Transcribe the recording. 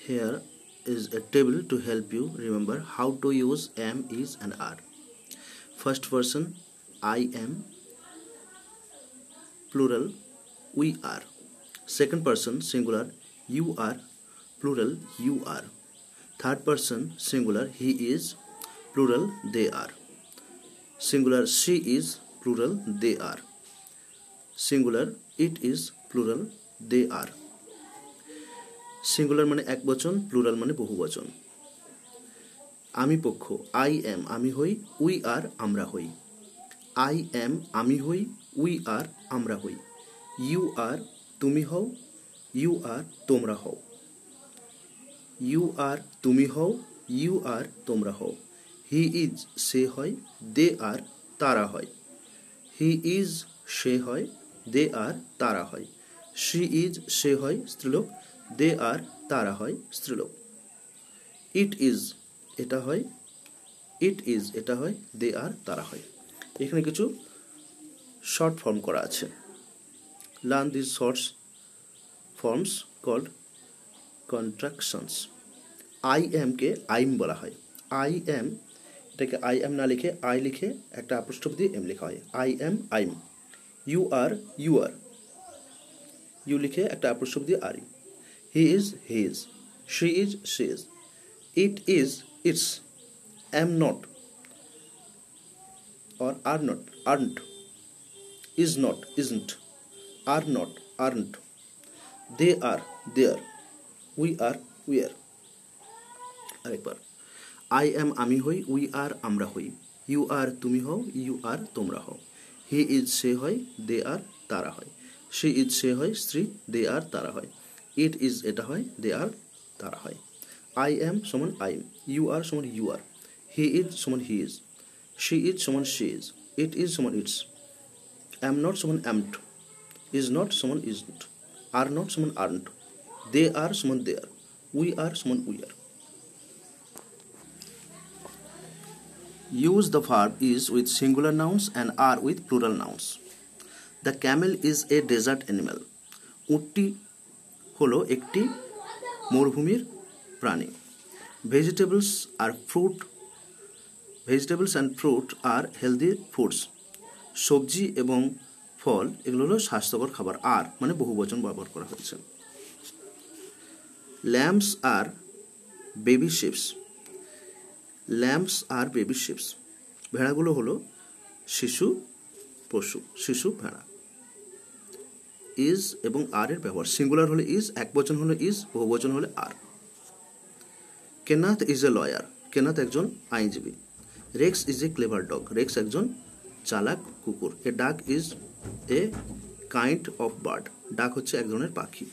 Here is a table to help you remember how to use am, is and are. First person I am, plural we are. Second person singular you are, plural you are. Third person singular he is, plural they are. Singular she is, plural they are. Singular it is, plural they are. Singular মানে এক বচন, plural মানে বহু বচন। আমি পক্ষ I am আমি হই, উই আর আমরা হই। আই এম আমি হই, উই আর আমরা হই। ইউ আর তুমি হও, ইউ আর তোমরা হও। ইউ আর তুমি হও, ইউ আর তোমরা হও। হি ইজ সে হয়, দে আর তারা হয়। হি ইজ সে হয়, দে আর তারা হয়। শি ইজ সে হয় স্ত্রীলোক, দে আর তারা হয় স্ত্রীলোক। ইট ইজ এটা হয়, ইট ইজ এটা হয়, দে আর তারা হয়। এখানে কিছু শর্ট ফর্ম করা আছে। Learn this shorts forms called contractions. I এমকে আইম বলা হয়। আই এম এটাকে আই এম না লিখে আই লিখে একটা অ্যাপোস্ট্রফি দিয়ে এম লেখা হয়। I am I'm. You are you are, you লিখে একটা অ্যাপোস্ট্রফি দিয়ে আর। He is his, she is she's, it is its, am not or are not aren't, is not isn't, are not aren't, they are there, we are we are। আরেকবার I am আমি হই, we are আমরা হই, you are তুমি হও, you are তোমরা হও। He is সে হয়, they are তারা হয়। She is সে হয় স্ত্রী, they are তারা হয়। ইট ইজ এটা হয়, দে আর তারা হয়। আই এম সমান আইম, ইউ আর সমান ইউ আর, হি ইজ সমান হি ইজ, শি ইজ সমান শি ইজ, ইট ইজ সমান ইটস, অ্যাম নট সমান অ্যামট, ইজ নট সমান ইজন্ট, আর নট সমান আর্নট, দে আর সমান দে আর, উই আর সমান we are. Use the verb is with singular nouns and are with plural nouns. The camel is a desert animal. উটটি হলো একটি মরুভূমির প্রাণী। Vegetables and fruit are healthy foods. সবজি এবং ফল এগুলো হলো স্বাস্থ্যকর খাবার। আর মানে বহুবচন ব্যবহার করা হয়েছে। ল্যাম্পস আর বেবি শিপস। ল্যাম্পস আর বেবি শিপস, ভেড়াগুলো হলো শিশু পশু, শিশু ভেড়া। ইজ এবং আর এর ব্যবহার। সিঙ্গুলার হলে ইজ, এক বচন হলে ইজ, বহুবচন হলে আর। কেনাথ ইজ এ লয়ার, কেনাথ একজন আইনজীবী। Rex is a clever dog, Rex একজন চালাক কুকুর। এ ডাক is a kind of bird, ডাক হচ্ছে এক ধরনের পাখি।